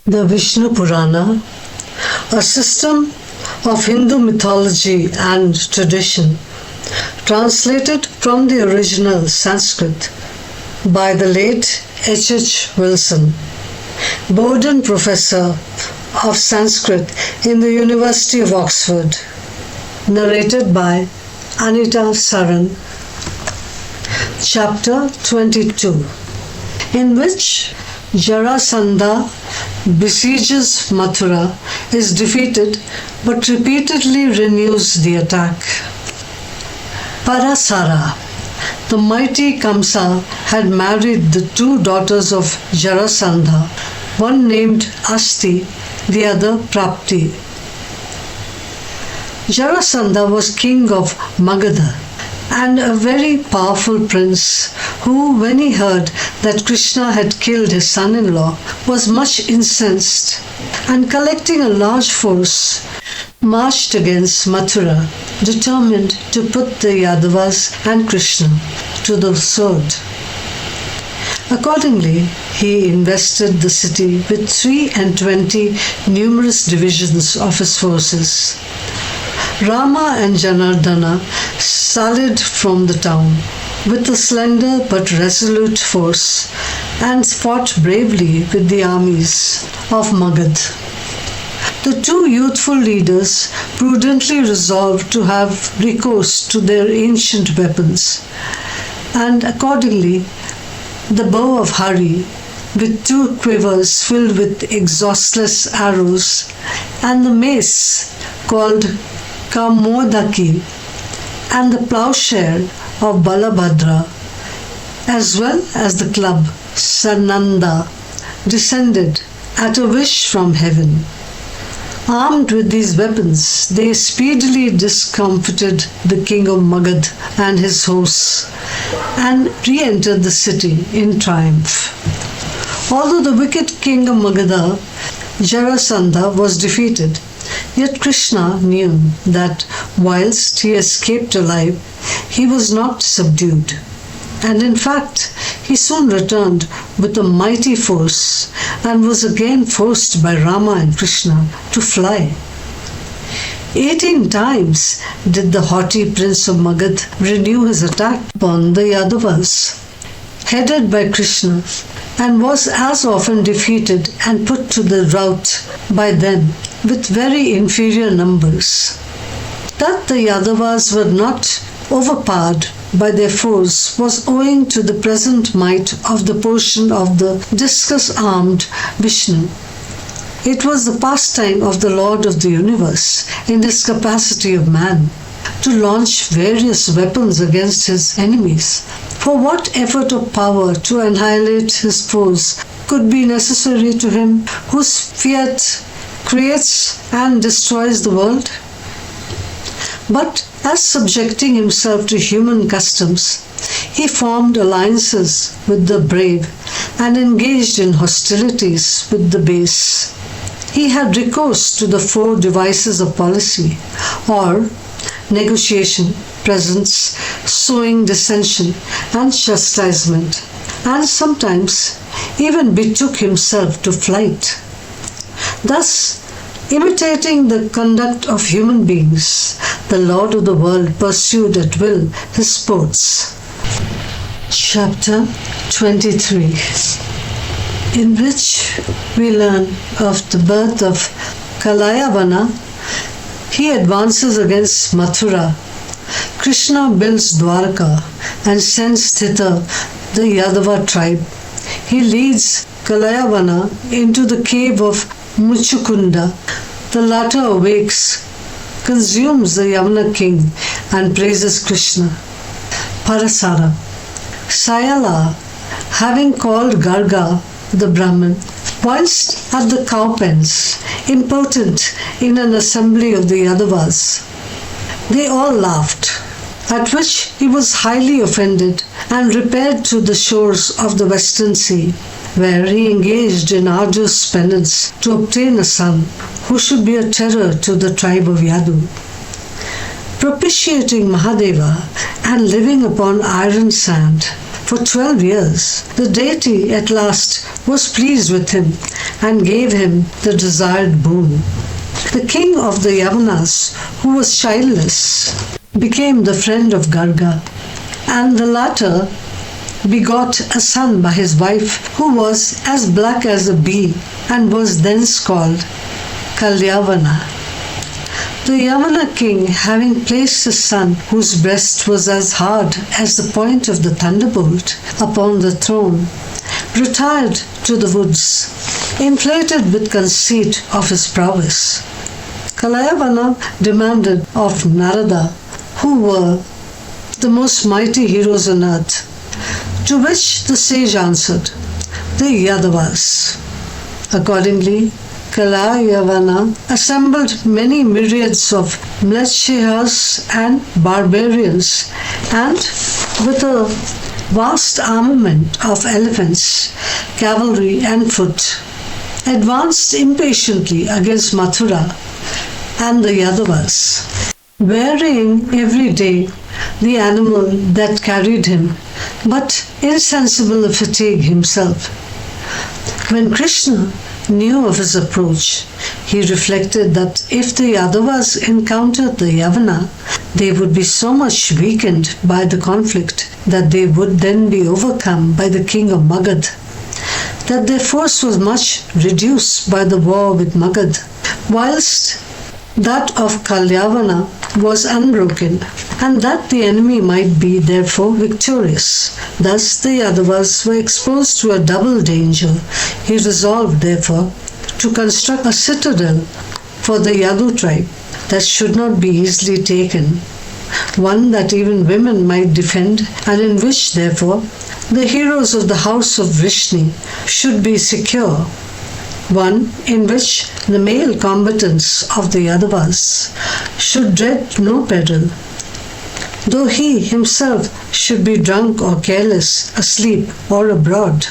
The Vishnu Purana, a system of Hindu mythology and tradition, translated from the original Sanskrit by the late H. Wilson, Bowden Professor of Sanskrit in the University of Oxford, narrated by Anita Saran. Chapter 22, in which Jarasandha besieges Mathura, is defeated but repeatedly renews the attack. Parasara, the mighty Kamsa, had married the two daughters of Jarasandha, one named Asti, the other Prapti. Jarasandha was king of Magadha and a very powerful prince who, when he heard that Krishna had killed his son-in-law, was much incensed and, collecting a large force, marched against Mathura, determined to put the Yadavas and Krishna to the sword. Accordingly, he invested the city with 23 numerous divisions of his forces. Rama and Janardana sallied from the town with a slender but resolute force and fought bravely with the armies of Magad. The two youthful leaders prudently resolved to have recourse to their ancient weapons, and accordingly the bow of Hari, with 2 quivers filled with exhaustless arrows, and the mace called Kamodaki, and the plowshare of Balabhadra, as well as the club Sananda, descended at a wish from heaven. Armed with these weapons, they speedily discomfited the king of Magad and his hosts, and re-entered the city in triumph. Although the wicked king of Magadha, Jarasandha, was defeated, yet Krishna knew that whilst he escaped alive, he was not subdued, and in fact he soon returned with a mighty force and was again forced by Rama and Krishna to fly. 18 times did the haughty prince of Magad renew his attack upon the Yadavas, headed by Krishna, and was as often defeated and put to the rout by them with very inferior numbers. That the Yadavas were not overpowered by their foes was owing to the present might of the portion of the discus-armed Vishnu. It was the pastime of the Lord of the universe, in his capacity of man, to launch various weapons against his enemies. For what effort of power to annihilate his foes could be necessary to him whose fiat creates and destroys the world? But as subjecting himself to human customs, he formed alliances with the brave and engaged in hostilities with the base. He had recourse to the 4 devices of policy, or negotiation, presents, sowing dissension, and chastisement, and sometimes even betook himself to flight. Thus, imitating the conduct of human beings, the Lord of the world pursued at will his sports. Chapter 23, in which we learn of the birth of Kalyavana. He advances against Mathura. Krishna builds Dwaraka and sends thither the Yadava tribe. He leads Kalyavana into the cave of Muchukunda. The latter awakes, consumes the Yavana king, and praises Krishna. Parasara. Sayala, having called Garga, the Brahmin, whilst at the cow pens, impotent in an assembly of the Yadavas. They all laughed, at which he was highly offended and repaired to the shores of the western sea, where he engaged in arduous penance to obtain a son who should be a terror to the tribe of Yadu. Propitiating Mahadeva and living upon iron sand, for 12 years. The deity at last was pleased with him and gave him the desired boon. The king of the Yavanas, who was childless, became the friend of Garga, and the latter begot a son by his wife who was as black as a bee and was thence called Kalyavana. The Yavana king, having placed his son, whose breast was as hard as the point of the thunderbolt, upon the throne, retired to the woods, inflated with conceit of his prowess. Kalyavana demanded of Narada, who were the most mighty heroes on earth, to which the sage answered, the Yadavas. Accordingly, Kalyavana assembled many myriads of mlecchas and barbarians, and with a vast armament of elephants, cavalry and foot, advanced impatiently against Mathura and the Yadavas, varying every day the animal that carried him, but insensible of fatigue himself. When Krishna knew of his approach, he reflected that if the Yadavas encountered the Yavana, they would be so much weakened by the conflict that they would then be overcome by the king of Magad, that their force was much reduced by the war with Magad, whilst that of Kalyavana was unbroken, and that the enemy might be therefore victorious. Thus the Yadavas were exposed to a double danger. He resolved therefore to construct a citadel for the Yadu tribe that should not be easily taken, one that even women might defend, and in which therefore the heroes of the house of Vishnu should be secure, one in which the male combatants of the Yadavas should dread no peril, though he himself should be drunk or careless, asleep or abroad.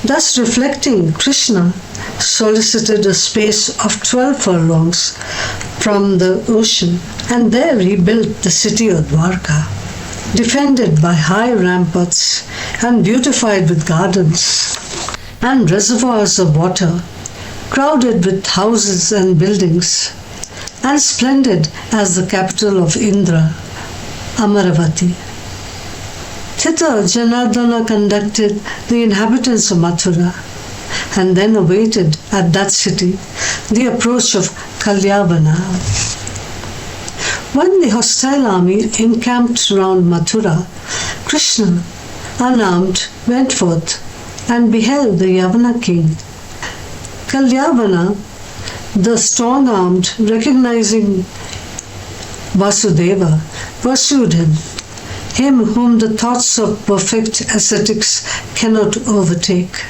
Thus reflecting, Krishna solicited a space of 12 furlongs from the ocean, and there he built the city of Dwaraka, defended by high ramparts and beautified with gardens and reservoirs of water, crowded with houses and buildings, and splendid as the capital of Indra, Amaravati. Thither Janardana conducted the inhabitants of Mathura, and then awaited at that city the approach of Kalyavana. When the hostile army encamped round Mathura, Krishna, unarmed, went forth and beheld the Yavana king. Kalyavana, the strong-armed, recognizing Vasudeva, pursued him whom the thoughts of perfect ascetics cannot overtake.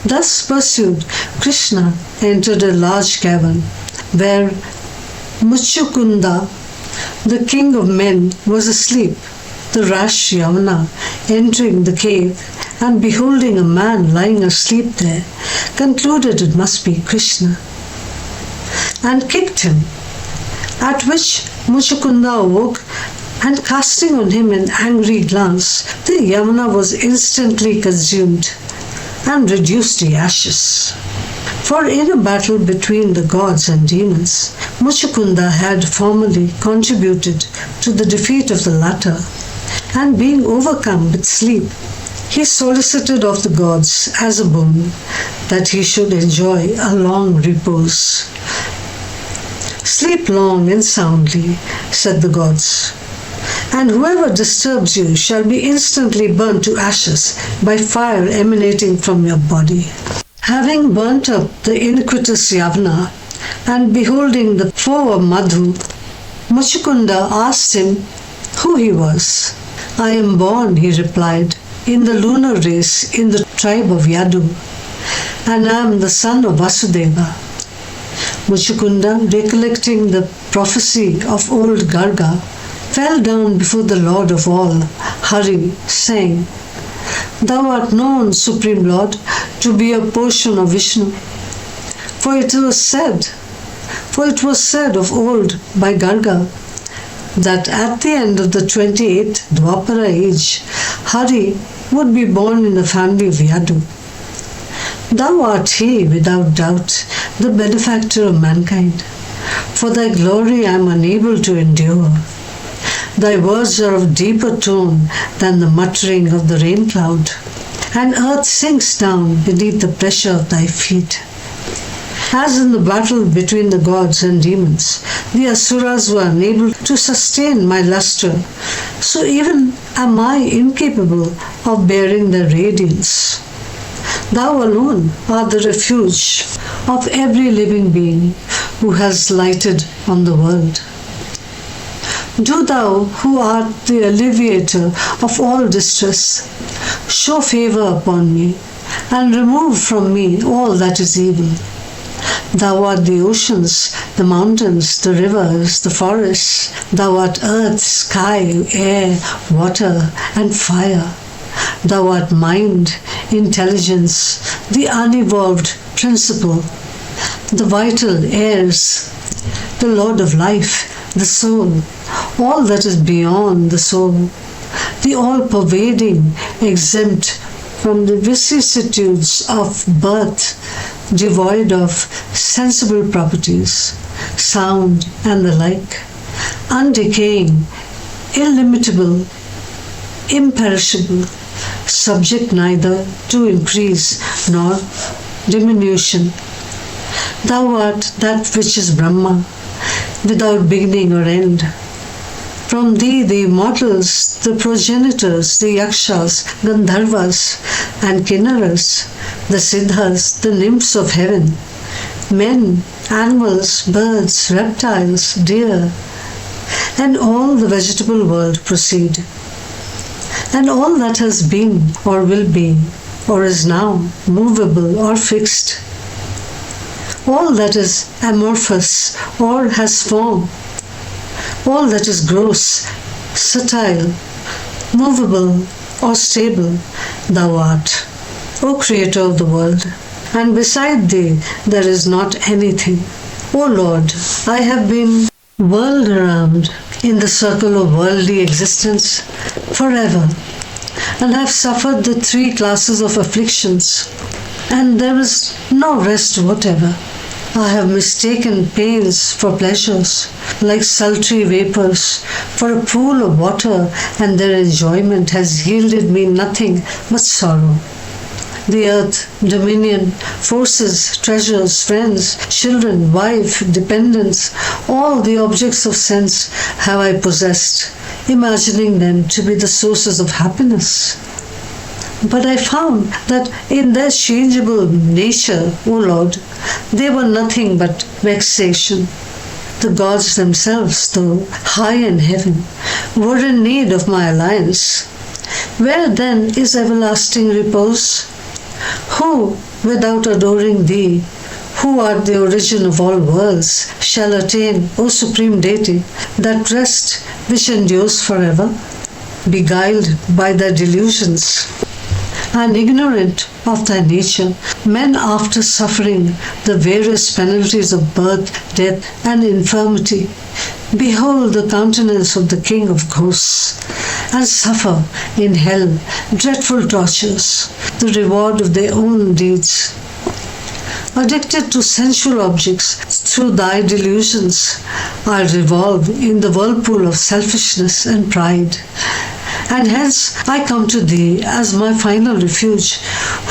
Thus pursued, Krishna entered a large cavern, where Muchukunda, the king of men, was asleep. The rash Yavana, entering the cave and beholding a man lying asleep there, concluded it must be Krishna, and kicked him, at which Muchukunda awoke, and casting on him an angry glance, the Yavana was instantly consumed and reduced to ashes. For in a battle between the gods and demons, Muchukunda had formerly contributed to the defeat of the latter, and being overcome with sleep, he solicited of the gods as a boon that he should enjoy a long repose. Sleep long and soundly, said the gods, and whoever disturbs you shall be instantly burnt to ashes by fire emanating from your body. Having burnt up the iniquitous Yavana, and beholding the foe of Madhu, Muchukunda asked him who he was. I am born, he replied, in the lunar race in the tribe of Yadu, and I am the son of Vasudeva. Muchukunda, recollecting the prophecy of old Garga, fell down before the Lord of all, Hari, saying, Thou art known, Supreme Lord, to be a portion of Vishnu. For it was said of old by Garga, that at the end of the 28th Dwapara age, Hari would be born in the family of Yadu. Thou art he, without doubt, the benefactor of mankind. For thy glory I am unable to endure. Thy words are of deeper tone than the muttering of the rain cloud, and earth sinks down beneath the pressure of thy feet. As in the battle between the gods and demons, the Asuras were unable to sustain my luster, so even am I incapable of bearing their radiance. Thou alone art the refuge of every living being who has lighted on the world. Do thou, who art the alleviator of all distress, show favor upon me, and remove from me all that is evil. Thou art the oceans, the mountains, the rivers, the forests. Thou art earth, sky, air, water, and fire. Thou art mind, intelligence, the unevolved principle, the vital airs, the Lord of life, the soul, all that is beyond the soul, the all-pervading, exempt from the vicissitudes of birth, devoid of sensible properties, sound and the like, undecaying, illimitable, imperishable, subject neither to increase nor diminution. Thou art that which is Brahma, without beginning or end. From thee the immortals, the progenitors, the yakshas, gandharvas and kinnaras, the siddhas, the nymphs of heaven, men, animals, birds, reptiles, deer, and all the vegetable world proceed. And all that has been or will be or is now movable or fixed, all that is amorphous or has form, all that is gross, subtle, movable or stable, thou art, O Creator of the world, and beside thee there is not anything. O Lord, I have been whirled around in the circle of worldly existence forever, and have suffered the three classes of afflictions, and there is no rest whatever. I have mistaken pains for pleasures, like sultry vapors, for a pool of water, and their enjoyment has yielded me nothing but sorrow. The earth, dominion, forces, treasures, friends, children, wife, dependents, all the objects of sense have I possessed, imagining them to be the sources of happiness. But I found that in their changeable nature, O Lord, they were nothing but vexation. The gods themselves, though high in heaven, were in need of my alliance. Where then is everlasting repose? Who, without adoring thee, who art the origin of all worlds, shall attain, O Supreme Deity, that rest which endures forever? Beguiled by thy delusions, and ignorant of thy nature, men after suffering the various penalties of birth, death, and infirmity, behold the countenance of the King of ghosts, and suffer in hell dreadful tortures, the reward of their own deeds. Addicted to sensual objects through thy delusions, I revolve in the whirlpool of selfishness and pride. And hence I come to thee as my final refuge,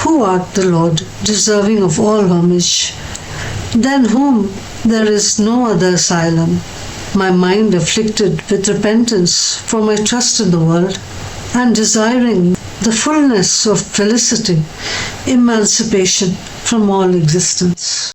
who art the Lord, deserving of all homage, than whom there is no other asylum. My mind afflicted with repentance for my trust in the world, and desiring the fullness of felicity, emancipation from all existence.